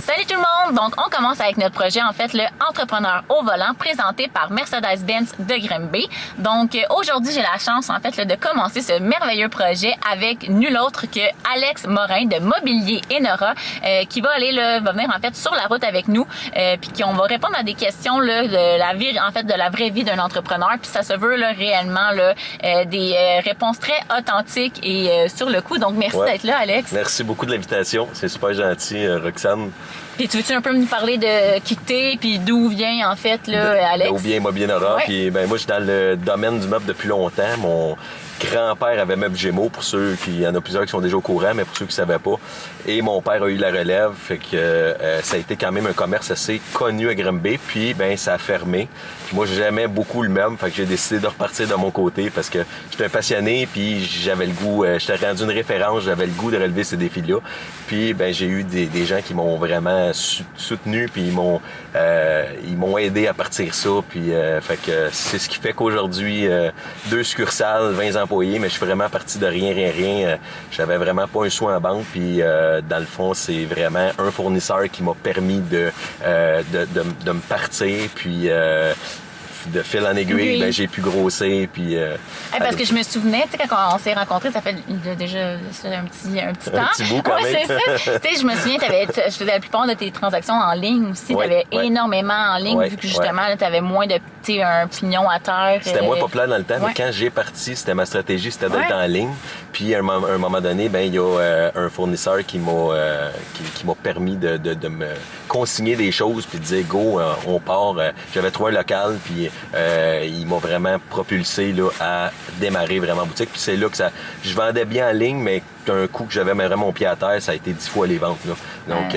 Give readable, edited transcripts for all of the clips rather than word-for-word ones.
Salut tout le monde! Donc, on commence avec notre projet, en fait, le Entrepreneur au volant, présenté par Mercedes-Benz de Grimby. Donc, aujourd'hui, j'ai la chance, en fait, de commencer ce merveilleux projet avec nul autre que Alex Morin de Mobilier Enora, qui va va venir, en fait, sur la route avec nous, puis qu'on va répondre à des questions, de la vraie vie d'un entrepreneur. Puis ça se veut, réellement, des réponses très authentiques et sur le coup. Donc, merci d'être là, Alex. Merci beaucoup de l'invitation. C'est super gentil, Roxane. Puis tu veux-tu un peu nous parler de qui t'es, puis d'où vient en fait Alex? D'où vient Mobilier Enora. Puis moi, je suis dans le domaine du meuble depuis longtemps. Mon grand-père avait Meubles Gémeaux, pour ceux qui... Il y en a plusieurs qui sont déjà au courant, mais pour ceux qui ne savaient pas. Et mon père a eu la relève, fait que ça a été quand même un commerce assez connu à Grimby. Puis, ça a fermé. Puis moi, j'aimais beaucoup le meuble, fait que j'ai décidé de repartir de mon côté parce que j'étais un passionné, puis j'avais le goût, j'étais rendu une référence, j'avais le goût de relever ces défis-là. Puis, j'ai eu des gens qui m'ont vraiment soutenu, puis ils m'ont aidé à partir ça. Puis, fait que c'est ce qui fait qu'aujourd'hui, 2 succursales, 20 employés, mais je suis vraiment parti de rien. J'avais vraiment pas un sou en banque, puis dans le fond, c'est vraiment un fournisseur qui m'a permis de me partir, puis de fil en aiguille, j'ai pu grossir, puis... parce que je me souvenais, tu sais, quand on s'est rencontrés, ça fait déjà un petit temps. Un petit bout, quand même. C'est ça. Tu sais, je me souviens, je faisais la plupart de tes transactions en ligne aussi. Tu avais énormément en ligne, vu que justement, tu avais moins de, un pignon à terre. C'était moins populaire dans le temps, mais quand j'ai parti, c'était ma stratégie, c'était d'être en ligne. Puis, à un moment donné, il y a un fournisseur qui m'a permis de me consigner des choses, puis de dire, go, on part. J'avais trouvé un local, puis il m'a vraiment propulsé là, à démarrer vraiment en boutique. Puis c'est là que je vendais bien en ligne, mais un coup que j'avais vraiment mon pied à terre, ça a été 10 fois les ventes. Là. Donc,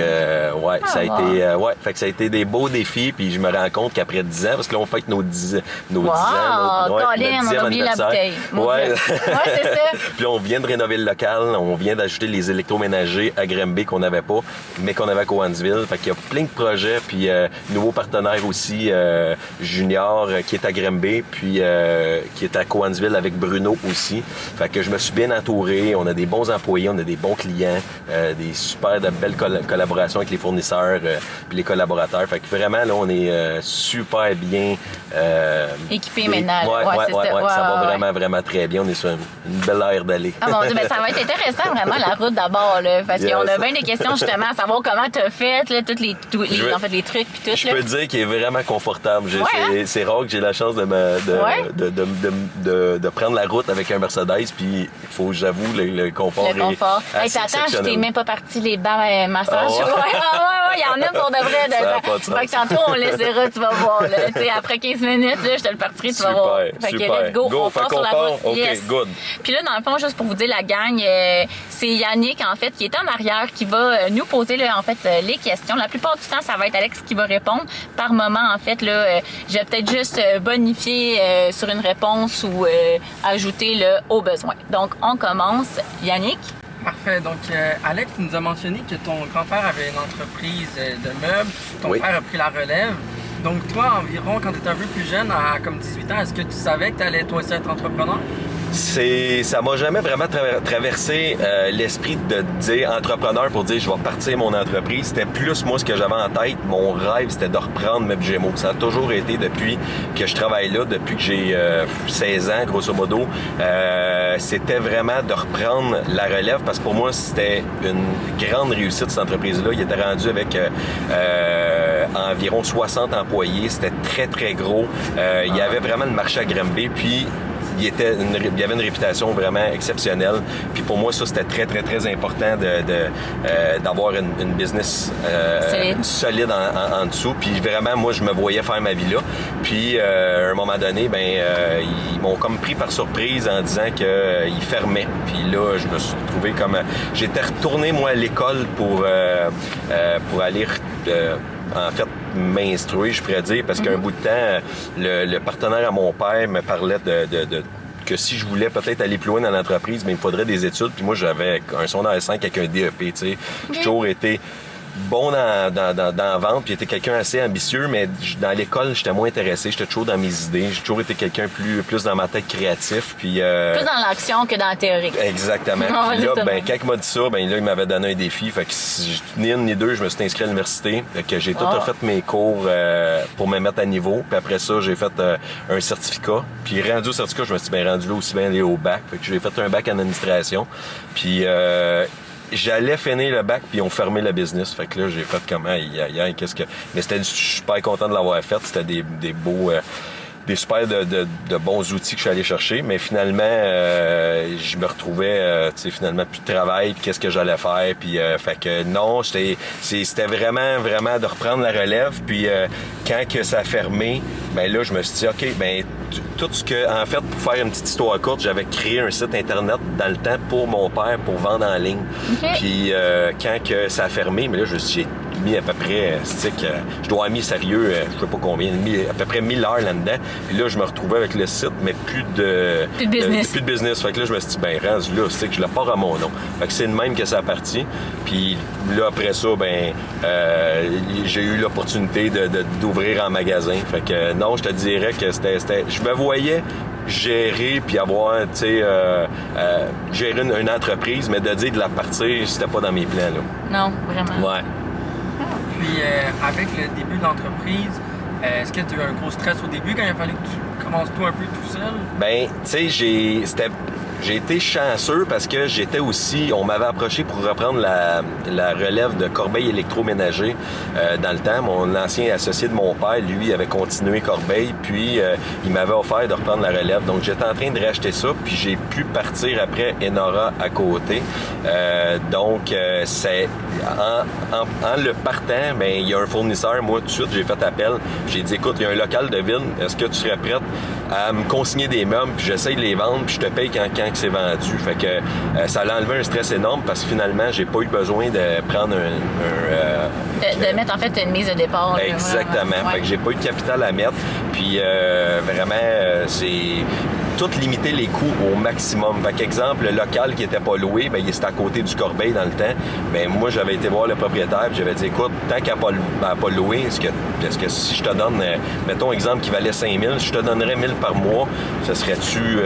ça a été, fait que ça a été des beaux défis. Puis je me rends compte qu'après 10 ans, parce que là, on fête nos 10 ans. Colin, on a oublié la bouteille. C'est ça. Puis là, on vient de rénover le local. On vient d'ajouter les électroménagers à Grimby qu'on n'avait pas, mais qu'on avait à Cowansville. Fait qu'il y a plein de projets. Puis, nouveau partenaire aussi, Junior, qui est à Grimby, puis qui est à Cowansville avec Bruno aussi. Fait que je me suis bien entouré. On a des bons employés, on a des bons clients, des super de belles collaborations avec les fournisseurs puis les collaborateurs. Fait que vraiment, là, on est super bien... équipé maintenant. Ça va vraiment très bien. On est sur une belle aire d'aller. Ah mon Dieu, ça va être intéressant vraiment la route d'abord, là, parce qu'on a bien des questions justement à savoir comment tu as fait, là, tous les trucs puis tout. Je peux dire qu'il est vraiment confortable. C'est rare que j'ai la chance de prendre la route avec un Mercedes, puis il faut, j'avoue, le confort. Le confort. Attends, je t'ai même pas parti les bancs massage. Il y en a pour de vrai. Fait que tantôt, on les verra, tu vas voir. Là. Après 15 minutes, là, je te le partirai, tu vas voir. Fait que let's go, on part sur la route. OK, good. Puis là, dans le fond, juste pour vous dire, la gang, c'est Yannick, en fait, qui est en arrière, qui va nous poser, là, en fait, les questions. La plupart du temps, ça va être Alex qui va répondre. Par moment, en fait, là, je vais peut-être juste bonifier sur une réponse ou ajouter le au besoin. Donc, on commence. Yannick? Parfait. Donc, Alex, tu nous as mentionné que ton grand-père avait une entreprise de meubles. Ton père a pris la relève. Donc, toi, environ, quand tu étais un peu plus jeune, à comme 18 ans, est-ce que tu savais que tu allais, toi aussi, être entrepreneur? Ça m'a jamais vraiment traversé l'esprit de dire entrepreneur pour dire je vais partir mon entreprise. C'était plus moi ce que j'avais en tête. Mon rêve, c'était de reprendre Meubles Gémeaux. Ça a toujours été depuis que je travaille là, depuis que j'ai 16 ans, grosso modo. C'était vraiment de reprendre la relève parce que pour moi, c'était une grande réussite cette entreprise-là. Il était rendu avec environ 60 employés. C'était très, très gros. Il y avait vraiment le marché à Grimby. Puis, il y avait une réputation vraiment exceptionnelle. Puis pour moi, ça, c'était très, très, très important d'avoir une business solide en dessous. Puis vraiment, moi, je me voyais faire ma vie là. Puis à un moment donné, ils m'ont comme pris par surprise en disant qu'ils fermaient. Puis là, je me suis retrouvé comme... J'étais retourné, moi, à l'école pour aller... en fait, m'instruire, je pourrais dire, parce qu'un bout de temps, le partenaire à mon père me parlait que si je voulais peut-être aller plus loin dans l'entreprise, il me faudrait des études. Puis moi, j'avais un secondaire 5 avec un DEP, tu sais. J'ai toujours été bon dans la vente, puis j'étais quelqu'un assez ambitieux, mais dans l'école, j'étais moins intéressé. J'étais toujours dans mes idées. J'ai toujours été quelqu'un plus dans ma tête créatif. Puis, plus dans l'action que dans la théorie. Exactement. Puis là, quand il m'a dit ça, là, il m'avait donné un défi. Fait que ni une ni deux, je me suis inscrit à l'université. Fait que j'ai tout refait mes cours pour me mettre à niveau. Puis après ça, j'ai fait un certificat. Puis rendu au certificat, je me suis dit, rendu là aussi bien aller au bac. Fait que j'ai fait un bac en administration. Puis j'allais finir le bac, puis ils ont fermé le business. Fait que là, j'ai fait comme, qu'est-ce que... Mais je suis super content de l'avoir fait. C'était des beaux... des super de bons outils que je suis allé chercher, mais finalement, je me retrouvais, finalement, plus de travail, puis qu'est-ce que j'allais faire, puis fait que non, c'était vraiment de reprendre la relève, puis quand que ça a fermé, là, je me suis dit, OK, tout ce que, en fait, pour faire une petite histoire courte, j'avais créé un site Internet dans le temps pour mon père, pour vendre en ligne. Okay. Puis quand que ça a fermé, mais là, j'ai mis à peu près, je dois avoir mis sérieux, je sais pas combien, à peu près 1000 heures là-dedans. Puis là, je me retrouvais avec le site, mais plus de business. Plus de business. Fait que là, je me suis dit, rendu là, je le pars à mon nom. Fait que c'est le même que ça a parti. Puis là, après ça, j'ai eu l'opportunité d'ouvrir en magasin. Fait que non, je te dirais que je me voyais gérer puis avoir, gérer une entreprise, mais de dire de la partir, c'était pas dans mes plans, là. Non, vraiment. Ouais. Puis, avec le début de l'entreprise, est-ce que tu as eu un gros stress au début quand il a fallu que tu commences tout un peu tout seul? J'ai été chanceux parce que on m'avait approché pour reprendre la relève de Corbeil électroménager dans le temps. Mon ancien associé de mon père, lui, avait continué Corbeil, puis il m'avait offert de reprendre la relève. Donc, j'étais en train de racheter ça, puis j'ai pu partir après Enora à côté. C'est en le partant, il y a un fournisseur. Moi, tout de suite, j'ai fait appel. J'ai dit, écoute, il y a un local de ville. Est-ce que tu serais prête à me consigner des meubles, puis j'essaye de les vendre, puis je te paye quand c'est vendu. Fait que ça a enlevé un stress énorme parce que finalement, j'ai pas eu besoin de prendre de mettre en fait une mise de départ. Exactement. Fait que j'ai pas eu de capital à mettre. Puis c'est tout limiter les coûts au maximum. Fait qu'exemple, le local qui était pas loué, c'était à côté du Corbeil dans le temps. Moi, j'avais été voir le propriétaire, puis j'avais dit, écoute, tant qu'à pas loué, est-ce que si je te donne, mettons exemple qui valait 5 000, si je te donnerais 1 000 par mois, ce serait-tu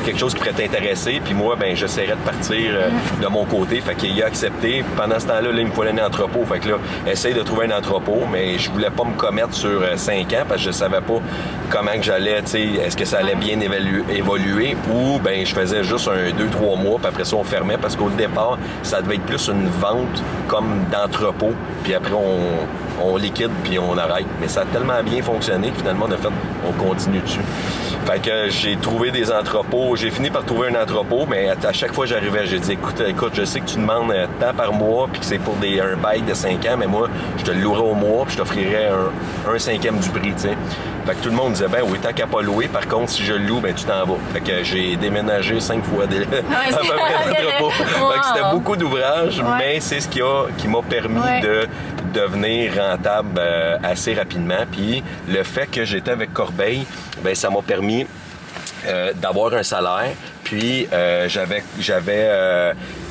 quelque chose qui pourrait t'intéresser? Puis moi, j'essaierais de partir de mon côté. Fait qu'il a accepté. Pendant ce temps-là, il me fallait un entrepôt. Fait que là, essaye de trouver un entrepôt, mais je voulais pas me commettre sur 5 ans parce que je savais pas comment que j'allais, est-ce que ça allait bien évoluer ou je faisais juste 2-3 mois, puis après ça, on fermait parce qu'au départ, ça devait être plus une vente comme d'entrepôt, puis après, on liquide, puis on arrête. Mais ça a tellement bien fonctionné que finalement, on continue dessus. Fait que j'ai trouvé des entrepôts. J'ai fini par trouver un entrepôt, mais à chaque fois j'arrivais, j'ai dit, écoute, je sais que tu demandes tant par mois, puis que c'est pour un bail de 5 ans, mais moi, je te le louerais au mois, puis je t'offrirais un cinquième du prix, tu sais. Fait que tout le monde disait, oui, tant qu'à pas louer, par contre, si je le loue, tu t'en vas. Fait que j'ai déménagé 5 fois à peu près d'entrepôt. Fait que c'était beaucoup d'ouvrages, mais c'est ce qui m'a permis de devenir rentable assez rapidement. Puis le fait que j'étais avec Corbeil, ça m'a permis d'avoir un salaire. Puis j'avais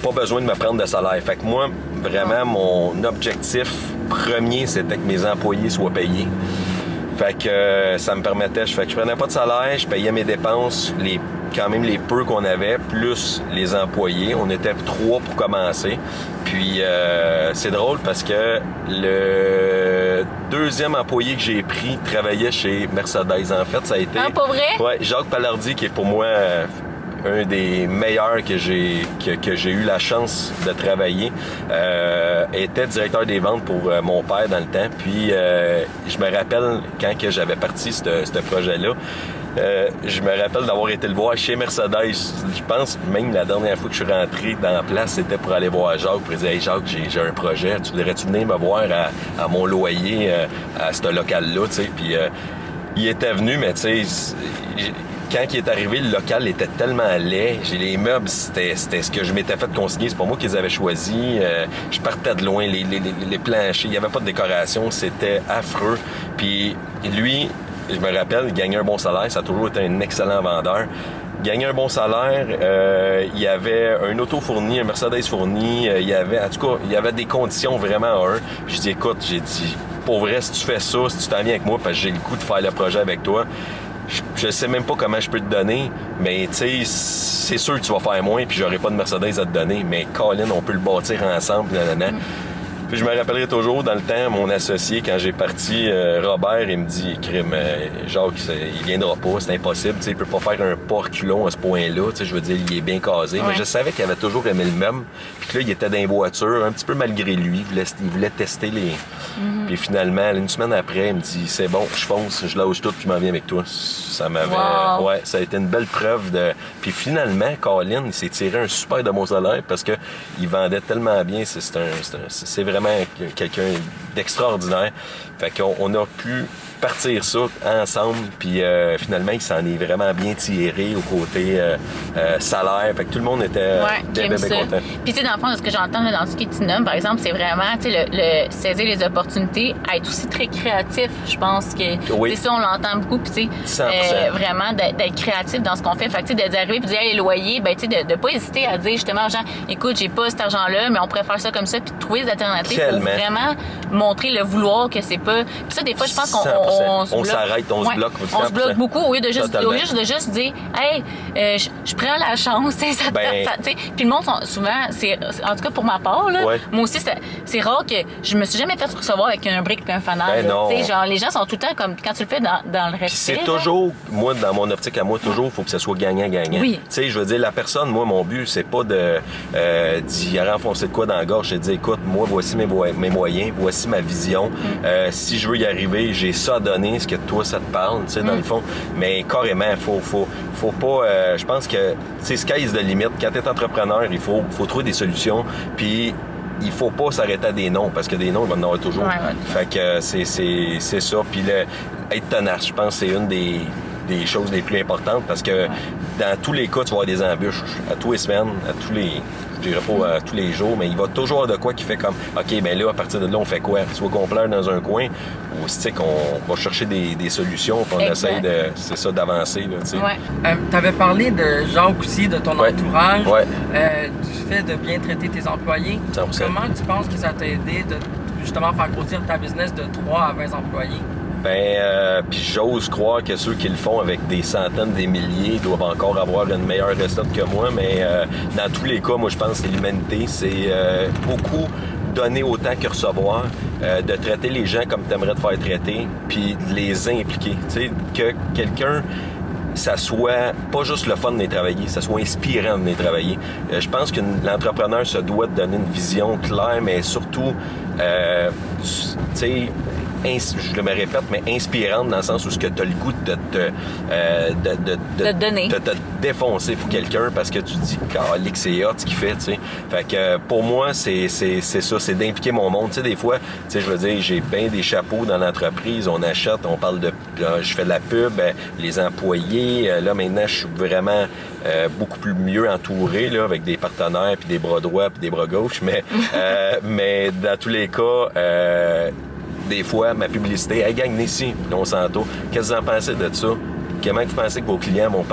pas besoin de me prendre de salaire. Fait que moi, vraiment, mon objectif premier, c'était que mes employés soient payés. Fait que ça me permettait, je prenais pas de salaire, je payais mes dépenses, quand même les peu qu'on avait, plus les employés. On était 3 pour commencer. Puis c'est drôle parce que le deuxième employé que j'ai pris travaillait chez Mercedes. En fait, ça a été... Ah, pour vrai? Ouais, Jacques Palardi, qui est pour moi un des meilleurs que j'ai eu la chance de travailler, était directeur des ventes pour mon père dans le temps. Puis je me rappelle quand que j'avais parti ce projet-là, je me rappelle d'avoir été le voir chez Mercedes. Je pense même la dernière fois que je suis rentré dans la place, c'était pour aller voir Jacques, pour dire « Hey Jacques, j'ai un projet, tu voudrais-tu venir me voir à mon loyer à ce local-là? » Puis il était venu, mais tu sais... Quand il est arrivé, le local était tellement laid. Les meubles, c'était ce que je m'étais fait consigner. C'est pas moi qui les avais choisis. Je partais de loin. Les planchers, il n'y avait pas de décoration. C'était affreux. Puis lui, je me rappelle, il gagnait un bon salaire. Ça a toujours été un excellent vendeur. gagnait un bon salaire, il y avait un auto fourni, un Mercedes fourni, il y avait, en tout cas, il y avait des conditions vraiment à un. Puis je dis, écoute, j'ai dit, pour vrai, si tu fais ça, si tu t'en viens avec moi, parce que j'ai le goût de faire le projet avec toi, je sais même pas comment je peux te donner, mais tu sais, c'est sûr que tu vas faire moins, puis j'aurai pas de Mercedes à te donner, mais Colin, on peut le bâtir ensemble, nanana. Puis je me rappellerai toujours, dans le temps, mon associé, quand j'ai parti, Robert, il me dit, crime, Jacques, il viendra pas, c'est impossible, tu sais, il peut pas faire un pas reculon à ce point-là, tu sais, je veux dire, il est bien casé, mais je savais qu'il avait toujours aimé le même, puis que là, il était dans les voitures, un petit peu malgré lui, il voulait tester les... Puis finalement, une semaine après, il me dit, c'est bon, je fonce, je lâche tout, puis je m'en viens avec toi. Ça m'avait... Ouais, ça a été une belle preuve de... Puis finalement, Colin, il s'est tiré un super de mon salaire parce que il vendait tellement bien, c'est vraiment quelqu'un d'extraordinaire. Fait qu'on a pu partir ça ensemble, puis finalement, il s'en est vraiment bien tiré au côté salaire. Fait que tout le monde était bien content. Puis tu sais, dans le fond, de ce que j'entends dans ce que tu nommes, par exemple, c'est vraiment, tu sais, le saisir les opportunités, être aussi très créatif. Je pense que, c'est ça, on l'entend beaucoup, puis tu sais, vraiment d'être créatif dans ce qu'on fait. Fait que tu sais, d'arriver puis de dire, hey, les loyers, ben tu sais, de pas hésiter à dire justement aux gens, écoute, j'ai pas cet argent-là, mais on pourrait faire ça comme ça, puis de trouver des alternatives pour vraiment montrer le vouloir que c'est pas. Puis ça, des fois, je pense qu'on on s'arrête, on se bloque. On se bloque beaucoup au lieu de juste dire, hey, je prends la chance, tu sais. Puis le monde, souvent, en tout cas pour ma part, là, moi aussi, c'est rare que je me suis jamais fait recevoir avec un brick et un fanal. Tu sais, genre, les gens sont tout le temps comme, quand tu le fais dans le respect. Puis c'est toujours, moi, dans mon optique à moi, toujours, il faut que ça soit gagnant-gagnant. Oui. Tu sais, je veux dire, la personne, moi, mon but, c'est pas d'y renfoncer de quoi dans la gorge, c'est de dire, écoute, moi, voici mes moyens, voici ma vision. Si je veux y arriver, j'ai ça à donner, ce que toi, ça te parle, tu sais, dans le fond. Mais carrément, faut pas... je pense que, tu sais, sky is the limit. Quand t'es entrepreneur, il faut trouver des solutions, puis il faut pas s'arrêter à des noms, parce que des noms, il va en avoir toujours. Fait que c'est ça. Puis être tenace, je pense que c'est une des choses les plus importantes, parce que dans tous les cas, tu vas avoir des embûches à tous les semaines, je dirais pas tous les jours, mais il va toujours avoir de quoi qui fait comme, OK, ben là, à partir de là, on fait quoi? Soit qu'on pleure dans un coin, ou tu sais, qu'on va chercher des solutions, puis on essaye d'avancer, là, tu sais. T'avais parlé de Jacques aussi, de ton entourage, du fait de bien traiter tes employés. 100%. Comment tu penses que ça t'a aidé de justement faire grossir ta business de 3 à 20 employés? Puis j'ose croire que ceux qui le font avec des centaines, des milliers doivent encore avoir une meilleure recette que moi, mais dans tous les cas, moi je pense que c'est l'humanité, c'est beaucoup donner autant que recevoir, de traiter les gens comme tu aimerais te faire traiter, puis de les impliquer. Tu sais, que quelqu'un, ça soit pas juste le fun de les travailler, ça soit inspirant de les travailler. Je pense que l'entrepreneur se doit de donner une vision claire, mais surtout, tu sais, je me répète, mais inspirante dans le sens où ce que tu as le goût de te défoncer pour quelqu'un parce que tu dis que c'est hot ce qu'il fait, tu sais. Fait que pour moi, c'est ça, c'est d'impliquer mon monde. Tu sais, des fois, tu sais, je veux dire, j'ai bien des chapeaux dans l'entreprise, on achète, on parle de... je fais de la pub, les employés, là maintenant, je suis vraiment beaucoup plus mieux entouré, là, avec des partenaires, puis des bras droits, puis des bras gauches, mais dans tous les cas... des fois, ma publicité, hey gang, venez ici, on s'entoure. Qu'est-ce que vous en pensez de ça? Comment vous pensez que vos clients vont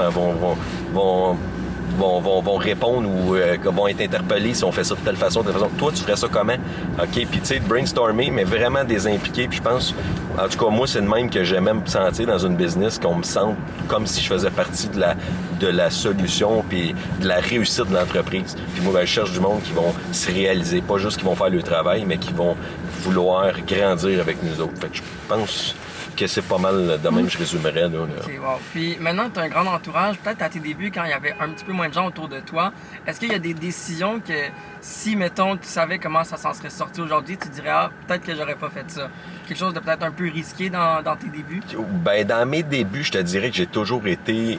répondre ou vont être interpellés si on fait ça de telle façon, Toi, tu ferais ça comment? OK, puis tu sais, brainstormer, mais vraiment des impliquer. Puis je pense, en tout cas, moi, c'est le même que j'aimais me sentir dans une business, qu'on me sente comme si je faisais partie de la solution puis de la réussite de l'entreprise. Puis moi, je cherche du monde qui vont se réaliser, pas juste qui vont faire le travail, mais qui vont vouloir grandir avec nous autres. Fait que je pense que c'est pas mal de même, je résumerais. Là. Okay, wow. Puis maintenant, tu as un grand entourage. Peut-être à tes débuts, quand il y avait un petit peu moins de gens autour de toi, est-ce qu'il y a des décisions que si, mettons, tu savais comment ça s'en serait sorti aujourd'hui, tu dirais, peut-être que j'aurais pas fait ça? Quelque chose de peut-être un peu risqué dans tes débuts? Ben, dans mes débuts, je te dirais que j'ai toujours été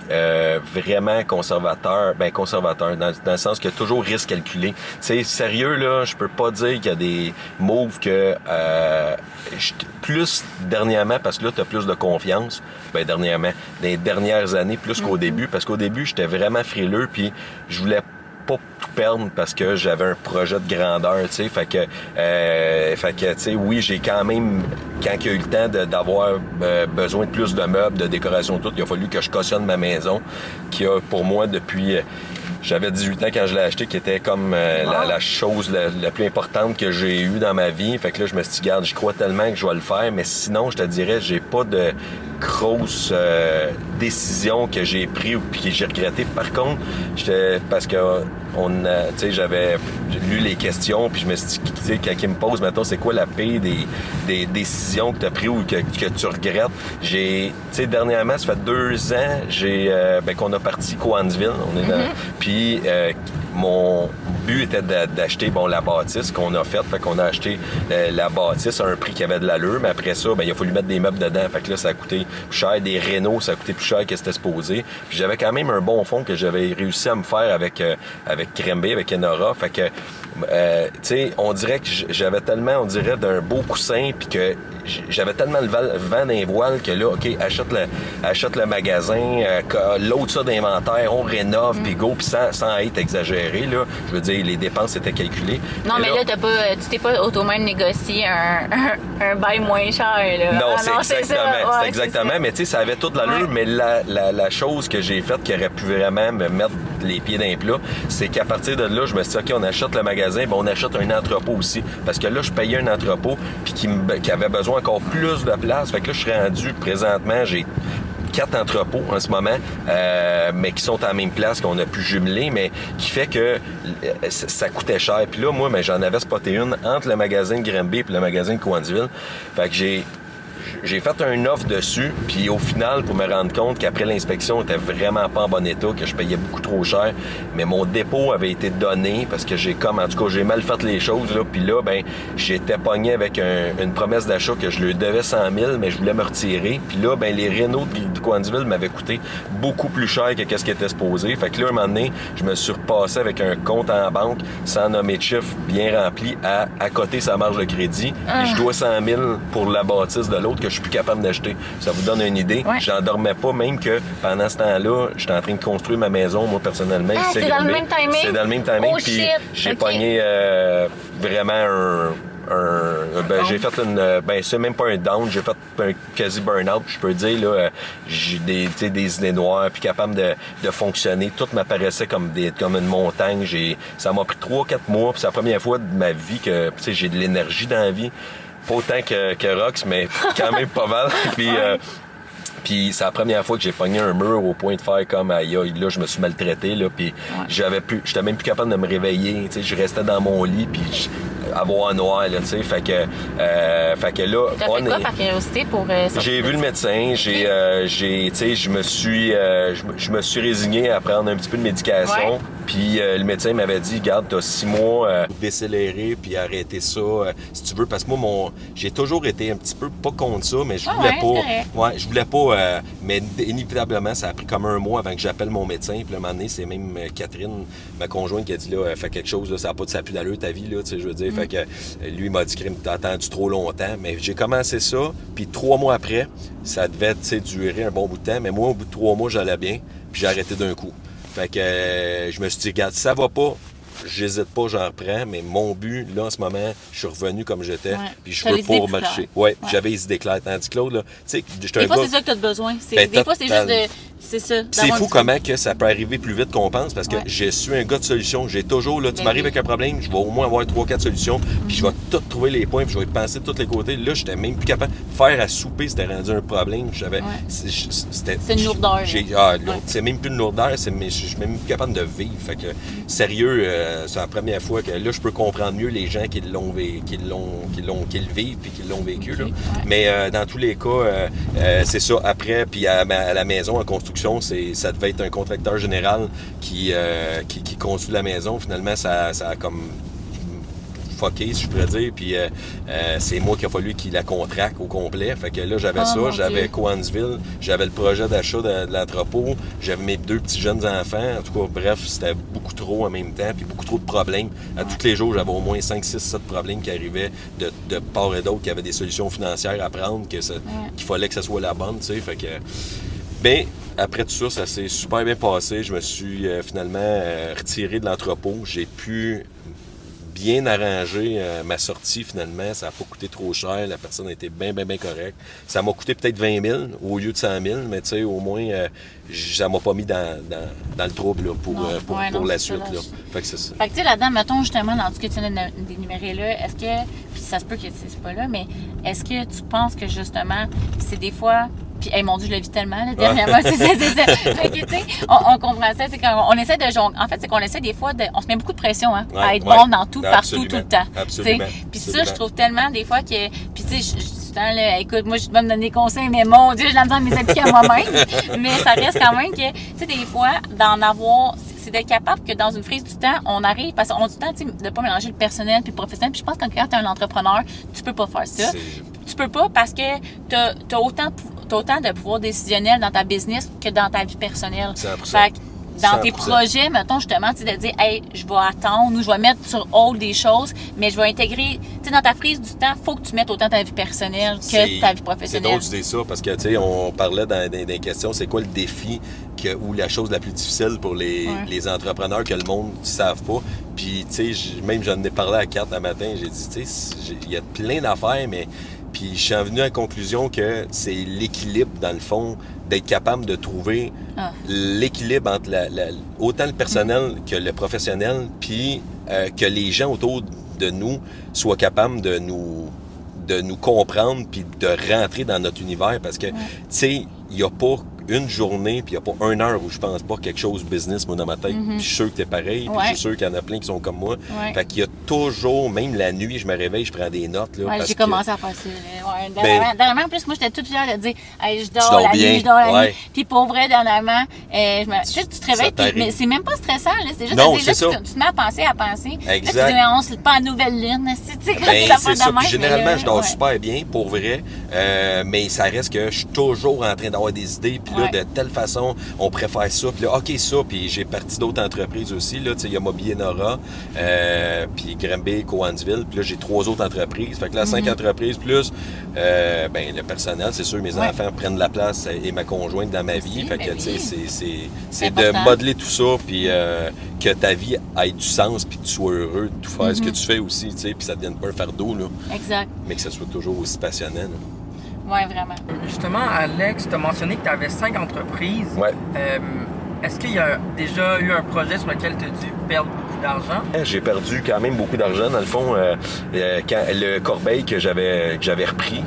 vraiment conservateur. Ben, conservateur, dans le sens que toujours risque calculé. Tu sais, sérieux, là, je peux pas dire qu'il y a des moves que... plus dernièrement, parce que là, tu as plus de confiance. Ben, dernièrement, dans les dernières années, plus qu'au début. Parce qu'au début, j'étais vraiment frileux, puis je voulais pas perdre parce que j'avais un projet de grandeur, tu sais. Fait que tu sais, oui, j'ai quand même, quand il y a eu le temps d'avoir besoin de plus de meubles, de décoration, tout, il a fallu que je cautionne ma maison, qui a pour moi depuis... J'avais 18 ans quand je l'ai acheté, qui était comme la chose la plus importante que j'ai eue dans ma vie. Fait que là, je me suis dit, garde, j'y crois tellement que je vais le faire. Mais sinon, je te dirais, j'ai pas de grosses décisions que j'ai prises ou que j'ai regrettées. Par contre, parce que tu sais, j'avais lu les questions, puis je me suis dit, tu sais, quand ils me posent, mettons, c'est quoi la pire des décisions que tu as prises ou que tu regrettes? Tu sais, dernièrement, ça fait 2 ans, qu'on a parti Cowansville. On est puis mon but était d'acheter la bâtisse qu'on a faite. Fait qu'on a acheté la bâtisse à un prix qui avait de l'allure, mais après ça, il a fallu mettre des meubles dedans. Fait que là, ça a coûté plus cher. Des rénaux, ça a coûté plus cher que c'était supposé. Puis j'avais quand même un bon fond que j'avais réussi à me faire avec Grimby, avec Enora. Fait que, tu sais, on dirait que j'avais tellement, on dirait, d'un beau coussin, puis que j'avais tellement le vent dans les voiles que là, OK, achète le magasin, l'autre ça d'inventaire, on rénove, puis go, puis sans être exagéré, là. Je veux dire, les dépenses étaient calculées. Non, mais là, tu t'es pas auto-même négocié un bail moins cher, là. Non, c'est exactement. Ouais, c'est exactement. Mais tu sais, ça avait toute l'allure, mais la chose que j'ai faite qui aurait pu vraiment me mettre les pieds dans les plats, c'est qu'à partir de là, je me suis dit, OK, on achète le magasin, on achète un entrepôt aussi. Parce que là, je payais un entrepôt, puis qui avait besoin encore plus de place. Fait que là, je suis rendu, présentement, j'ai 4 entrepôts en ce moment, mais qui sont à la même place, qu'on a pu jumeler, mais qui fait que ça coûtait cher. Puis là, moi, j'en avais spoté une entre le magasin de Grimby et le magasin de Cowansville. Fait que j'ai fait un offre dessus, puis au final, pour me rendre compte qu'après l'inspection, on était vraiment pas en bon état, que je payais beaucoup trop cher, mais mon dépôt avait été donné parce que en tout cas, j'ai mal fait les choses, là, puis là, j'étais pogné avec une promesse d'achat que je lui devais 100 000, mais je voulais me retirer, puis là, les rénaux de Cowansville m'avaient coûté beaucoup plus cher que ce qui était supposé. Fait que là, un moment donné, je me suis repassé avec un compte en banque sans nommer de chiffre bien rempli à côté sa marge de crédit, et je dois 100 000 pour la bâtisse de l'autre que je suis plus capable d'acheter. Ça vous donne une idée. Ouais. J'en dormais pas, même que pendant ce temps-là, j'étais en train de construire ma maison, moi, personnellement. C'est dans le même timing? C'est dans le même timing. Oh, puis shit! j'ai Okay. pogné vraiment j'ai fait c'est même pas un down, j'ai fait un quasi burn-out, je peux dire, là, j'ai des idées noires, puis capable de fonctionner. Tout m'apparaissait comme une montagne. Ça m'a pris 3-4 mois, puis c'est la première fois de ma vie que j'ai de l'énergie dans la vie. Pas autant que Rox, mais quand même pas mal. Puis c'est la première fois que j'ai pogné un mur au point de faire comme aïe, là je me suis maltraité là, puis j'étais même plus capable de me réveiller, tu sais, je restais dans mon lit puis avoir noir là, tu sais, fait que là t'as fait quoi par curiosité pour j'ai vu le médecin, tu sais, je me suis résigné à prendre un petit peu de médication. Ouais. Puis le médecin m'avait dit, regarde, t'as 6 mois pour décélérer puis arrêter ça si tu veux, parce que moi j'ai toujours été un petit peu pas contre ça, mais je voulais pas. Mais inévitablement, ça a pris comme un mois avant que j'appelle mon médecin. Puis là, un moment donné, c'est même Catherine, ma conjointe, qui a dit là, fais quelque chose, là, ça n'a pas de plus d'allure ta vie, là, tu sais, je veux dire. Fait que lui, il m'a dit, t'as attendu trop longtemps. Mais j'ai commencé ça, puis 3 mois après, ça devait, tu sais, durer un bon bout de temps. Mais moi, au bout de 3 mois, j'allais bien, puis j'ai arrêté d'un coup. Fait que je me suis dit, regarde, ça va pas. J'hésite pas, j'en reprends, mais mon but, là, en ce moment, je suis revenu comme j'étais, puis je veux pas marcher. J'avais les idées claires. Tandis que l'autre, là, tu sais, des fois, c'est ça que tu as besoin. Des fois, c'est juste de... C'est ça. C'est fou comment que ça peut arriver plus vite qu'on pense, parce que je suis un gars de solution. J'ai toujours, là, tu m'arrives avec un problème, je vais au moins avoir 3-4 solutions, puis je vais tout trouver les points, puis je vais penser de tous les côtés. Là, j'étais même plus capable de faire à souper, c'était rendu un problème. C'est une lourdeur. C'est même plus une lourdeur, je suis même plus capable de vivre. Fait que, sérieux, c'est la première fois que là, je peux comprendre mieux les gens qui le vivent, puis qui l'ont vécu. Là. Mais dans tous les cas, c'est ça. Après, puis à la maison, en construction, ça devait être un contracteur général qui construit la maison. Finalement, ça a comme fucké, si je pourrais dire. Puis c'est moi qui a fallu qu'il la contracte au complet. Fait que là, j'avais j'avais Cowansville, j'avais le projet d'achat de l'entrepôt, j'avais mes 2 petits jeunes enfants. En tout cas, bref, c'était beaucoup trop en même temps, puis beaucoup trop de problèmes. À tous les jours, j'avais au moins 5, 6, 7 problèmes qui arrivaient de part et d'autre, qui avaient des solutions financières à prendre, qu'il fallait que ça soit la bonne, tu sais. Fait que Bien, après tout ça, ça s'est super bien passé. Je me suis finalement retiré de l'entrepôt. J'ai pu bien arranger ma sortie finalement. Ça n'a pas coûté trop cher. La personne a été bien correcte. Ça m'a coûté peut-être 20 000 au lieu de 100 000, mais tu sais, au moins, ça m'a pas mis dans le trouble là, pour la suite. Là. Fait que c'est ça. Fait que tu sais, là-dedans, mettons justement, dans ce que tu viens d'énumérer là, est-ce que, puis ça se peut que c'est pas là, mais est-ce que tu penses que justement, c'est des fois... Puis, hey, mon Dieu, je le vis tellement, là, dernièrement. C'est ça. Fait que, tu sais, on comprend ça. C'est qu'on essaie de jongler. En fait, c'est qu'on essaie des fois de. On se met beaucoup de pression, hein, à être bon dans tout, partout, tout le temps. Absolument. Puis ça, je trouve tellement des fois que. Puis, tu sais, là, écoute, moi, je vais me donner des conseils, mais mon Dieu, je l'aime de mes appliquer à moi-même. Mais ça reste quand même que, tu sais, des fois, d'en avoir. C'est d'être capable que dans une prise du temps, on arrive, parce qu'on a du temps, tu sais, de pas mélanger le personnel puis le professionnel. Puis je pense que quand tu es un entrepreneur, tu peux pas faire ça. Tu peux pas parce que t'as autant de pouvoir décisionnel dans ta business que dans ta vie personnelle. 100%. Fait que dans 100%. tes projets, mettons justement, tu sais, de dire, hey, je vais attendre ou je vais mettre sur hold des choses, mais je vais intégrer, tu sais, dans ta prise du temps, il faut que tu mettes autant ta vie personnelle que ta vie professionnelle. C'est drôle de dire ça parce que, tu sais, on parlait dans des questions, c'est quoi le défi ou la chose la plus difficile pour les entrepreneurs que le monde ne savent pas. Puis, tu sais, même j'en ai parlé à Kat un matin, j'ai dit, tu sais, il y a plein d'affaires, mais. Puis je suis venu à la conclusion que c'est l'équilibre, dans le fond, d'être capable de trouver l'équilibre entre autant le personnel que le professionnel, puis que les gens autour de nous soient capables de nous comprendre puis de rentrer dans notre univers. Parce que, tu sais, il n'y a pas une journée, puis il n'y a pas une heure où je pense pas quelque chose business, moi, dans ma tête. Puis je suis sûr que t'es pareil, puis je suis sûr qu'il y en a plein qui sont comme moi. Fait qu'il y a toujours, même la nuit, je me réveille, je prends des notes. Là, parce j'ai commencé à faire ça. Dernièrement, en plus, moi, j'étais toute fière de dire, hey, je dors la nuit, je dors la nuit. Puis pour vrai, dernièrement, tu sais, tu te réveilles, mais c'est même pas stressant, là. C'est juste que tu te mets à penser. Exact. Là, tu dis, on se lit pas à nouvelle lune. C'est ça. Puis généralement, je dors super bien, pour vrai. Mais ça reste que je suis toujours en train d'avoir des idées. Puis là, de telle façon, on préfère ça. Puis là, OK, ça. Puis j'ai parti d'autres entreprises aussi. Là, tu sais, il y a Mobilier Nora, puis Grimby, Cowansville. Puis là, j'ai 3 autres entreprises. Fait que là, 5 entreprises plus, le personnel, c'est sûr, mes enfants prennent la place et ma conjointe dans ma vie. Fait que, tu sais, c'est de modeler tout ça. Puis que ta vie ait du sens. Puis que tu sois heureux de tout faire ce que tu fais aussi. Tu sais, puis ça ne devienne pas un fardeau. Là. Exact. Mais que ça soit toujours aussi passionnant. Là. Oui, vraiment. Justement, Alex, tu as mentionné que tu avais 5 entreprises. Ouais. Est-ce qu'il y a déjà eu un projet sur lequel tu as dû perdre beaucoup d'argent? J'ai perdu quand même beaucoup d'argent. Dans le fond, quand le Corbeil que j'avais repris,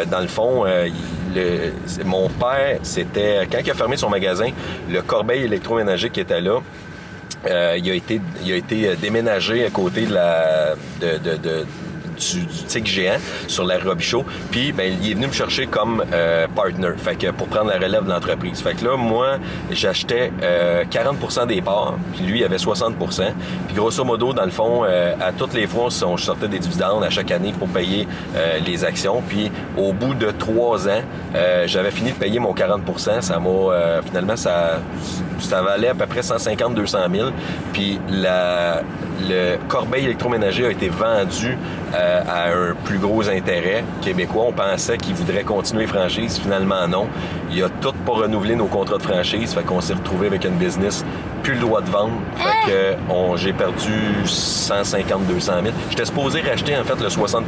dans le fond, mon père, c'était quand il a fermé son magasin, le Corbeil électroménager qui était là, il a été déménagé à côté du TIC géant sur la Robichaud. Puis, il est venu me chercher comme partner, fait que pour prendre la relève de l'entreprise. Fait que là, moi, j'achetais 40% des parts, puis lui, il avait 60%. Puis grosso modo, dans le fond, à toutes les fois, on sortait des dividendes à chaque année pour payer les actions. Puis, au bout de 3 ans, j'avais fini de payer mon 40%. Ça m'a, finalement, ça valait à peu près 150-200 000. Puis, le Corbeil électroménager a été vendu à un plus gros intérêt québécois. On pensait qu'il voudrait continuer franchise. Finalement, non. Il a tout pas renouvelé nos contrats de franchise. Fait qu'on s'est retrouvé avec une business, plus le droit de vendre. Fait que j'ai perdu 150-200 000. J'étais supposé racheter, en fait, le 60%.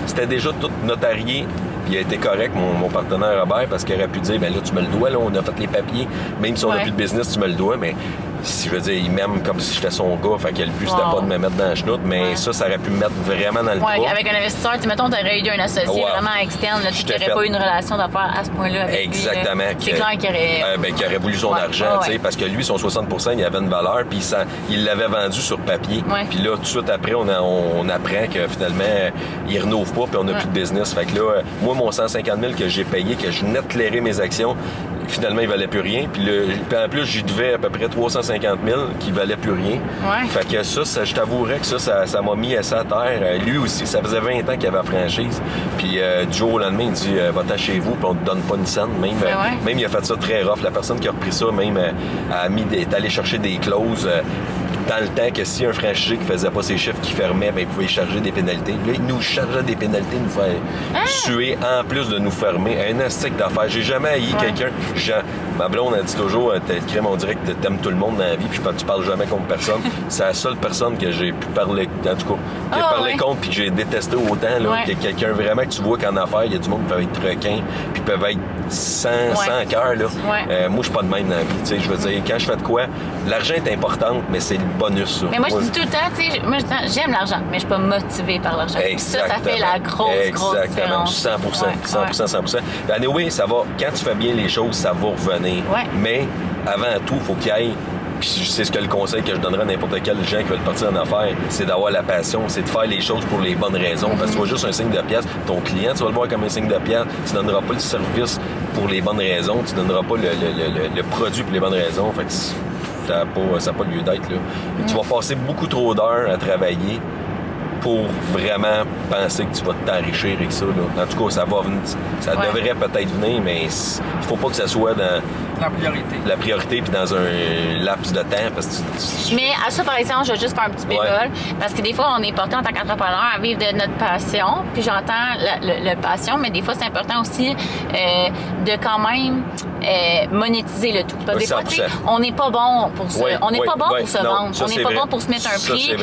C'était déjà tout notarié. Il a été correct, mon partenaire Robert, parce qu'il aurait pu dire, là, tu me le dois, là, on a fait les papiers. Même si on n'a plus de business, tu me le dois. Mais si je veux dire, il m'aime comme si j'étais son gars. Fait que le but, c'était pas de me mettre dans la chenoute, mais ça aurait pu me mettre vraiment dans le trou. Avec un investisseur, mettons, t'aurais eu un associé vraiment externe, là, tu n'aurais pas eu une relation d'affaires à ce point-là avec exactement. lui. C'est clair qu'il aurait voulu son argent, tu sais, parce que lui, son 60%, il avait une valeur, puis il l'avait vendu sur papier. Puis là, tout de suite après, on apprend que finalement, il renouve pas, puis on n'a plus de business. Fait que là, moi, mon 150 000 que j'ai payé, que je venais de clairer mes actions, finalement, il valait plus rien. Puis en plus, j'y devais à peu près 350 000 qui valait plus rien. Fait que ça, je t'avouerais que ça m'a mis assez à terre. Lui aussi, ça faisait 20 ans qu'il avait la franchise. Puis du jour au lendemain, il dit va-t'en chez vous, puis on te donne pas une scène. Même il a fait ça très rough. La personne qui a repris ça, même est allée chercher des clauses dans le temps que si un franchisé qui faisait pas ses chiffres, qui fermait, ben, il pouvait charger des pénalités. Là, il nous chargeait des pénalités, nous faire suer en plus de nous fermer. Un astic d'affaires. J'ai jamais haï quelqu'un. Ma blonde a dit toujours, on dirait que t'aimes tout le monde dans la vie, puis tu parles jamais contre personne. C'est la seule personne que j'ai pu parler, en tout cas, qui a parlé contre, puis que j'ai détesté autant, là, que quelqu'un vraiment que tu vois qu'en affaires, il y a du monde qui peut être requin, puis peuvent être sans cœur, là. Moi, je suis pas de même dans la vie, tu sais. Je veux dire, quand je fais de quoi, l'argent est important, mais c'est le bonus, ça. Mais moi, je dis tout le temps, tu sais, moi, j'aime l'argent, mais je suis pas motivée par l'argent. Ça fait la grosse différence. 100%. Anyway, ça va, quand tu fais bien les choses, ça va revenir. Mais avant tout, il faut qu'il y ait, puis c'est ce que le conseil que je donnerais à n'importe quel gens qui veulent partir en affaires, c'est d'avoir la passion, c'est de faire les choses pour les bonnes raisons. Parce que tu vois juste un signe de pièce, ton client, tu vas le voir comme un signe de pièce, tu donneras pas le service pour les bonnes raisons, tu donneras pas le produit pour les bonnes raisons. Fait que ça n'a pas lieu d'être, là. Tu vas passer beaucoup trop d'heures à travailler pour vraiment penser que tu vas t'enrichir avec ça, là. En tout cas, ça va venir. Ça devrait peut-être venir, mais il faut pas que ça soit dans la priorité puis dans un laps de temps. Parce que mais à ça, par exemple, je vais juste faire un petit bémol. Parce que des fois, on est porté en tant qu'entrepreneur à vivre de notre passion. Puis j'entends le passion, mais des fois, c'est important aussi de quand même monétiser le tout. Parce que des fois, tu sais, on n'est pas bon pour se, on n'est pas bon pour se vendre. On n'est pas bon pour se mettre un prix.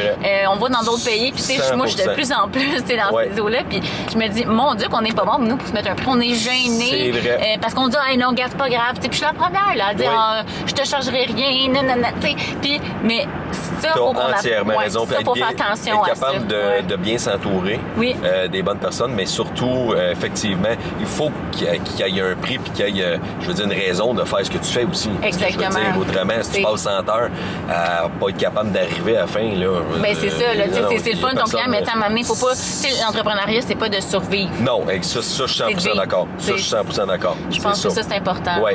On va dans d'autres pays. Puis tu sais, moi, je suis de plus en plus dans ces eaux-là. Puis je me dis, mon Dieu, qu'on n'est pas bon, nous, pour se mettre un prix. On est gênés. Parce qu'on dit, non, regarde, c'est pas grave. Puis je suis la première là, à dire, je te chargerai rien. Puis, mais ça, faut qu'on entièrement raison. Ça, faut faire attention être capable de bien s'entourer des bonnes personnes, mais surtout, effectivement, il faut qu'il y ait un prix puis qu'il y ait, je veux dire, une raison de faire ce que tu fais aussi. Exactement. Je veux dire, autrement, si tu passes 100 heures à pas être capable d'arriver à la fin, là. Ben, c'est ça, là. C'est le fun, ton client, mais à un moment donné, faut pas. L'entrepreneuriat, c'est pas de survivre. Non, ça, je suis 100% d'accord. Ça, je suis 100% d'accord. Je pense que ça, c'est important. Oui.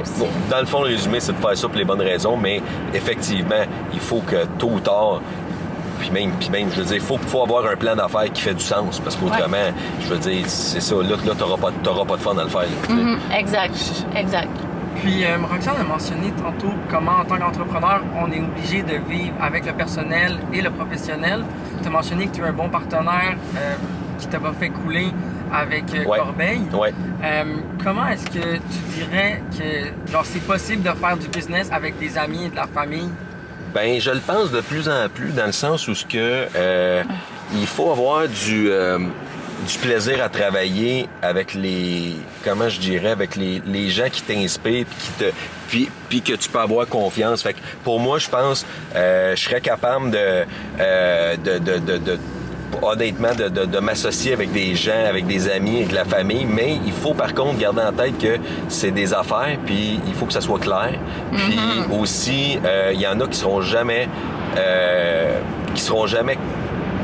Dans le fond, le résumé, c'est de faire ça pour les bonnes raisons, mais effectivement, il faut que tôt ou tard, puis même, je veux dire, il faut avoir un plan d'affaires qui fait du sens, parce qu'autrement, je veux dire, c'est ça, là t'auras pas de fun à le faire. Exact. Puis, Roxane a mentionné tantôt comment, en tant qu'entrepreneur, on est obligé de vivre avec le personnel et le professionnel. Tu as mentionné que tu es un bon partenaire qui t'a pas fait couler avec Corbeil. Comment est-ce que tu dirais que c'est possible de faire du business avec des amis et de la famille? Ben, je le pense de plus en plus, dans le sens où il faut avoir du plaisir à travailler avec avec les gens qui t'inspirent puis que tu peux avoir confiance. Fait que pour moi, je pense je serais capable honnêtement de m'associer avec des gens, avec des amis, avec la famille, mais il faut par contre garder en tête que c'est des affaires, puis il faut que ça soit clair. Puis aussi, il y en a qui seront jamais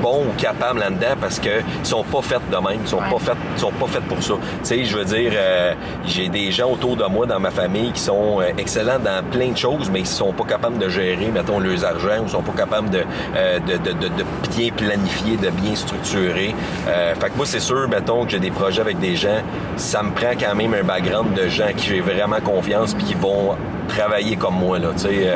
bons ou capables là-dedans parce qu'ils sont pas faits de même, ils sont pas faits pour ça. Tu sais, je veux dire, j'ai des gens autour de moi dans ma famille qui sont excellents dans plein de choses, mais ils sont pas capables de gérer, mettons, leurs argent, ou sont pas capables de bien planifier, de bien structurer. Fait que moi, c'est sûr, mettons, que j'ai des projets avec des gens, ça me prend quand même un background de gens à qui j'ai vraiment confiance puis qui vont travailler comme moi, là, tu sais.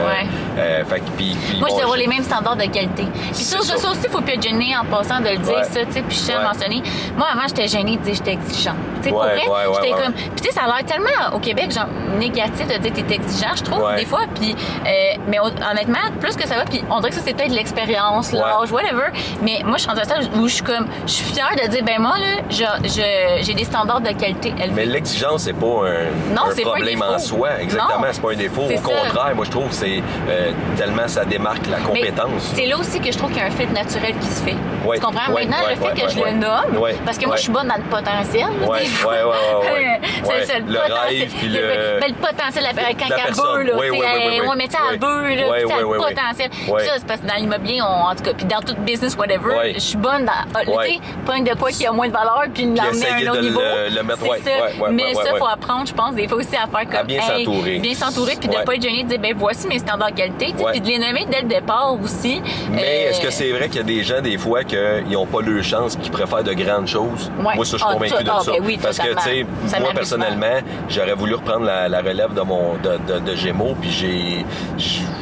Moi, je devrais les mêmes standards de qualité. Puis ça aussi, il faut plus être gêné en passant de le dire, ça, tu sais. Puis je tiens à mentionner, moi, avant, j'étais gênée de dire que j'étais exigeante. Tu sais, pour vrai, j'étais comme... Puis tu sais, ça a l'air tellement, au Québec, genre, négatif de dire que t'es exigeant, je trouve, des fois. Puis, mais honnêtement, plus que ça va, puis on dirait que ça, c'est peut-être l'expérience, l'âge, whatever. Mais moi, je suis rendue à ça où je suis fière de dire, ben moi, là, j'ai des standards de qualité élevés. Mais l'exigence, c'est pas un problème en soi, exactement. C'est pas un défaut. Au contraire, moi, je trouve que c'est tellement ça démarque la compétence. C'est là aussi que je trouve qu'il y a un fit naturel qui se fait. Tu comprends? Maintenant, le fait que je le nomme, parce que moi, je suis bonne dans le potentiel. C'est le rêve, puis le potentiel, quand elle veut, là. Mais tu sais, elle veut, là, tu sais, le potentiel. Ça, c'est parce que dans l'immobilier, en tout cas, puis dans tout business, whatever, je suis bonne dans, tu sais, pas de quoi qui a moins de valeur, puis l'emmener à un autre niveau. Mais ça, il faut apprendre, je pense, des fois aussi à faire comme bien s'entourer. Bien s'entourer, puis de ne pas être gêné de dire, ben voici mes standards de qualité, puis de les nommer dès le départ aussi. Mais est-ce que c'est vrai qu'il y a des gens, des fois, qu'ils n'ont pas leur chance, qu'ils préfèrent de grandes choses? Moi, ça, je suis convaincu de ça. Parce que, tu sais, moi, personnellement, j'aurais voulu reprendre la relève de Gémeaux, puis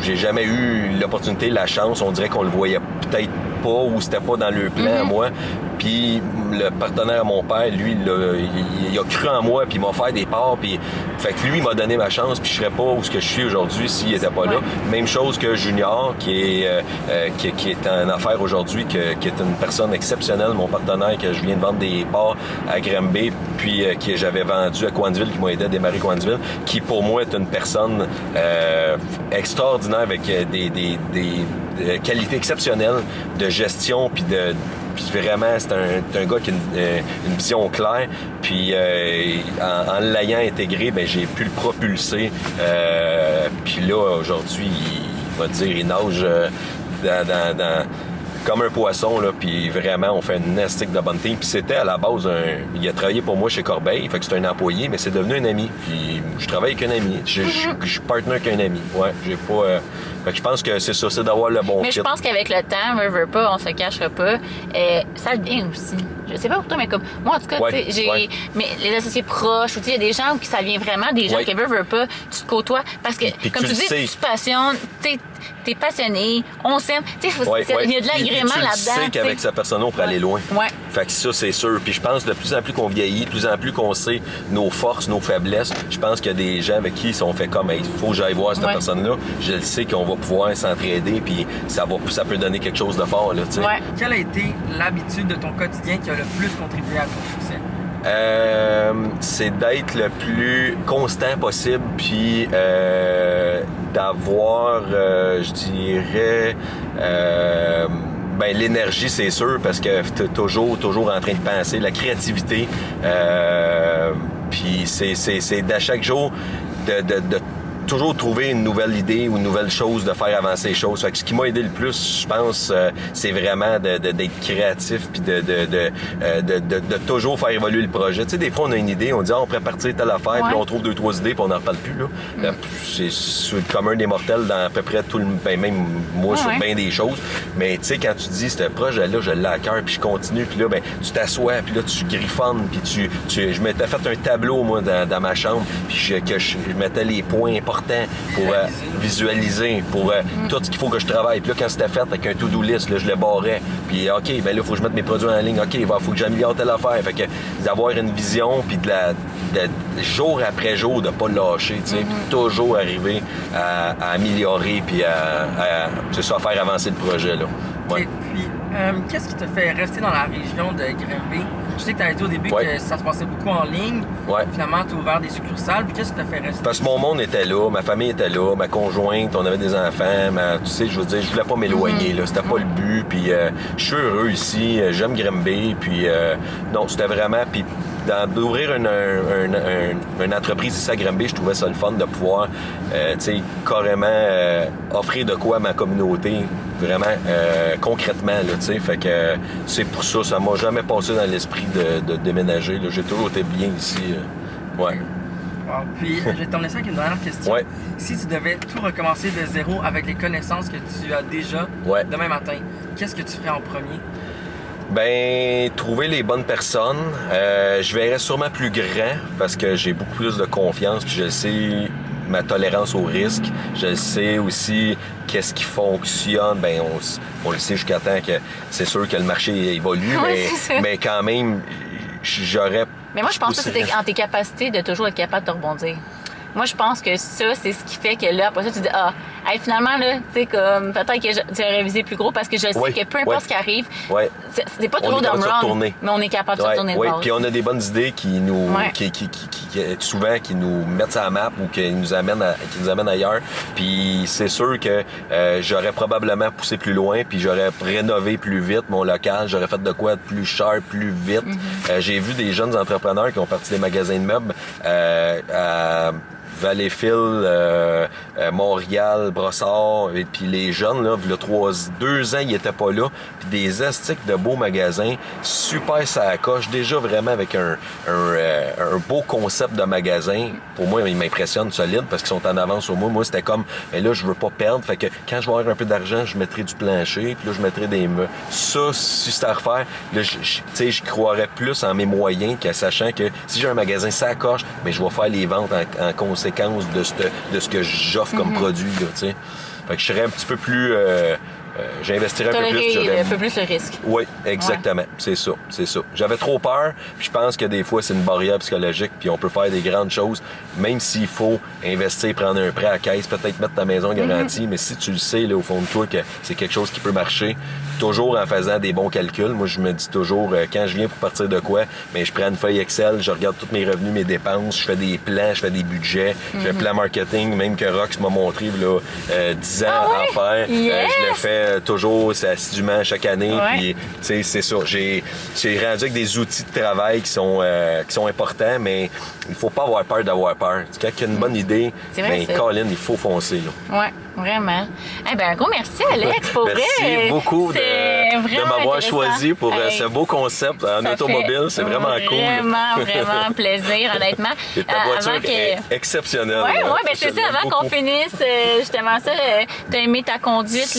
j'ai jamais eu l'opportunité, la chance. On dirait qu'on le voyait peut-être pas ou c'était pas dans le plan à moi. Puis le partenaire à mon père, lui, il a cru en moi, puis il m'a offert des parts, puis fait que lui, il m'a donné ma chance, puis je serais pas où ce que je suis aujourd'hui s'il était pas là. Même chose que Junior, qui est en affaire aujourd'hui, qui est une personne exceptionnelle, mon partenaire, que je viens de vendre des parts à Granby, puis que j'avais vendu à Coansville, qui m'a aidé à démarrer Coansville, qui pour moi est une personne extraordinaire avec des qualités exceptionnelles de gestion, puis vraiment, c'est un gars qui a une vision claire. Puis en l'ayant intégré, ben j'ai pu le propulser. Puis là, aujourd'hui, il nage comme un poisson, là, puis vraiment, on fait une nastique de bonne team. Puis c'était à la base, il a travaillé pour moi chez Corbeil, fait que c'est un employé, mais c'est devenu un ami. Puis je travaille avec un ami. Je suis partner avec un ami. Ouais, j'ai pas... Fait que je pense que c'est ça, c'est d'avoir le bon fit. Mais je pense qu'avec le temps, veut pas, on se cachera pas, ça devient aussi. Je sais pas pour toi, mais comme moi, en tout cas, tu sais, mais les associés proches, ou il y a des gens qui ça vient vraiment des gens qui veulent pas, tu te côtoies. Parce que, puis comme tu dis, tu te passionnes, t'es passionné, on s'aime. Tu sais, il y a de l'agrément là-dedans. Tu sais qu'avec sa personne, on peut aller loin. Ouais. Fait que ça, c'est sûr. Puis je pense de plus en plus qu'on vieillit, de plus en plus qu'on sait nos forces, nos faiblesses, je pense qu'il y a des gens avec qui on fait comme, il faut que j'aille voir cette personne-là. Je le sais qu'on va pouvoir s'entraider, puis ça peut donner quelque chose de fort, là, tu sais. Ouais. Quelle a été l'habitude de ton quotidien qui a le plus contribué à ton succès? C'est d'être le plus constant possible, puis d'avoir, je dirais, l'énergie, c'est sûr, parce que t'es toujours en train de penser, la créativité, puis c'est d'à chaque jour de toujours trouver une nouvelle idée ou une nouvelle chose de faire avancer les choses. Fait que ce qui m'a aidé le plus, je pense, c'est vraiment d'être créatif puis de toujours faire évoluer le projet. Tu sais, des fois, on a une idée, on dit on pourrait partir telle affaire, puis on trouve 2-3 idées, puis on n'en reparle plus. Là. C'est le commun des mortels dans à peu près tout le... même moi, sur bien des choses. Mais tu sais, quand tu dis, ce projet-là, je l'ai à cœur, puis je continue, puis là, tu t'assois, puis là, tu griffonnes, puis je m'étais fait un tableau, moi, dans ma chambre, puis je mettais les points importants pour visualiser, pour tout ce qu'il faut que je travaille. Puis là, quand c'était fait avec un to-do list, là, je le barrais. Puis OK, là, il faut que je mette mes produits en ligne. OK, il faut que j'améliore telle affaire. Fait que d'avoir une vision, puis de jour après jour, de pas lâcher, tu sais, puis toujours arriver à améliorer, puis à faire avancer le projet, là. Ouais. Et puis, qu'est-ce qui te fait rester dans la région de Granby? Je sais que tu avais dit au début que ça se passait beaucoup en ligne. Finalement, tu as ouvert des succursales. Puis qu'est-ce qui t'a fait rester? Parce que mon monde était là, ma famille était là, ma conjointe, on avait des enfants. Tu sais, je veux dire, je voulais pas m'éloigner. Là, c'était pas le but. Puis je suis heureux ici, j'aime Granby. Puis non, c'était vraiment... Puis d'ouvrir une entreprise ici à Granby, je trouvais ça le fun de pouvoir, tu sais, carrément offrir de quoi à ma communauté, vraiment concrètement, là, tu sais. Fait que c'est pour ça, ça m'a jamais passé dans l'esprit de déménager, là. J'ai toujours été bien ici. Ouais. Wow. Puis, je vais terminer ça avec une dernière question. Ouais. Si tu devais tout recommencer de zéro avec les connaissances que tu as déjà demain matin, qu'est-ce que tu ferais en premier? Trouver les bonnes personnes. Je verrais sûrement plus grand parce que j'ai beaucoup plus de confiance, puis je sais ma tolérance au risque. Je sais aussi qu'est-ce qui fonctionne. On le sait jusqu'à temps que c'est sûr que le marché évolue, mais quand même, j'aurais... Mais moi, je pense que c'est en tes capacités de toujours être capable de rebondir. Moi, je pense que ça, c'est ce qui fait que là, après ça, tu dis, finalement, là, tu sais, comme, peut-être que j'aurais visé plus gros parce que je sais que peu importe ce qui arrive, c'est pas toujours dans le run, mais on est capable de se retourner de base. Puis on a des bonnes idées qui nous, souvent, qui nous mettent sur la map ou qui nous amènent ailleurs. Puis c'est sûr que j'aurais probablement poussé plus loin, puis j'aurais rénové plus vite mon local, j'aurais fait de quoi de plus cher, plus vite. J'ai vu des jeunes entrepreneurs qui ont parti des magasins de meubles à Valleyfield, Montréal, Brossard, et puis les jeunes, là, il y a 2 ans, ils étaient pas là, puis des astiques de beaux magasins, super ça coche, déjà vraiment avec un beau concept de magasin. Pour moi, ils m'impressionnent solide parce qu'ils sont en avance sur moi. Moi, c'était comme, mais là, je veux pas perdre, fait que quand je vais avoir un peu d'argent, je mettrai du plancher, puis là, je mettrai des meubles. Ça, si c'était à refaire, là, je croirais plus en mes moyens qu'en sachant que si j'ai un magasin ça coche, mais je vais faire les ventes en conséquence de ce que j'offre comme produit, là, tu sais. Fait que je serais un petit peu plus... j'investirais un peu plus. Tolérer un peu plus le risque. Oui, exactement. Ouais. C'est ça. J'avais trop peur, puis je pense que des fois, c'est une barrière psychologique, puis on peut faire des grandes choses, même s'il faut investir, prendre un prêt à caisse, peut-être mettre ta maison garantie, mais si tu le sais, là, au fond de toi, que c'est quelque chose qui peut marcher, toujours en faisant des bons calculs. Moi, je me dis toujours, quand je viens pour partir de quoi, mais je prends une feuille Excel, je regarde tous mes revenus, mes dépenses, je fais des plans, je fais des budgets, je fais plan marketing, même que Rox m'a montré là, 10 ans à faire. Yes! Je le fais toujours, c'est assidûment chaque année. Ouais. Puis, tu sais, c'est ça. J'ai rendu avec des outils de travail qui sont importants, mais il faut pas avoir peur d'avoir peur. Quand il y a une bonne idée, vrai, ben, Colin, il faut foncer. Là. Ouais, vraiment. Eh ben, un gros merci, Alex, pour vrai. Merci beaucoup de m'avoir intéressant. choisi pour ce beau concept en Ça automobile. C'est vraiment cool. Vraiment plaisir, honnêtement. Et ta voiture est exceptionnelle. Oui, ben c'est ça. Avant qu'on finisse, justement ça, t'as aimé ta conduite.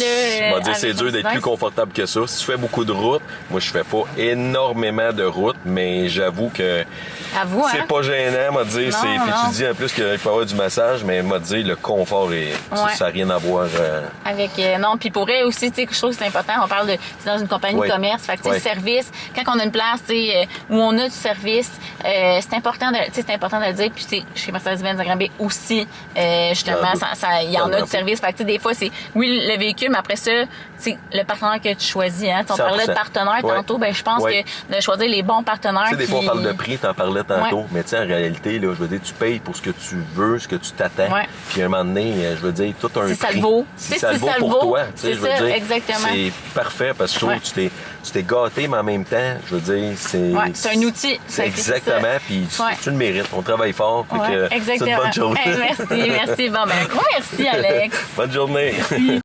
On va dire c'est dur d'être plus confortable que ça. Si tu fais beaucoup de route, moi je fais pas énormément de route, mais j'avoue que c'est pas gênant, m'a dire. Puis tu dis en plus qu'il peut y avoir du massage, mais m'a dit le confort ça n'a rien à voir. Avec non, puis pour elle aussi, tu sais, quelque chose c'est important. On parle de c'est dans une compagnie de commerce, fait que tu sais, le service. Quand on a une place, tu sais, où on a du service, c'est important de le dire. Puis tu sais, chez Mercedes-Benz à Granby aussi, justement, il y en a du service. Fait que tu sais, des fois c'est le véhicule, mais après ça, c'est le partenaire que tu choisis. Hein. On parlait de partenaires tantôt, ben je pense que de choisir les bons partenaires. Tu sais, des fois on parle de prix, t'en parlais tantôt, mais tu sais, en réalité, là, je veux dire, tu payes pour ce que tu veux, ce que tu t'attends. Puis à un moment donné, je veux dire, tout un prix. Ça le vaut. Si ça le vaut pour toi, tu sais, je veux dire, exactement. c'est parfait parce que je trouve que tu t'es gâté, mais en même temps, je veux dire, c'est un outil. Exactement, puis tu le mérites. On travaille fort, fait que c'est une bonne chose. Merci. Bon, ben, un gros merci, Alex. Bonne journée.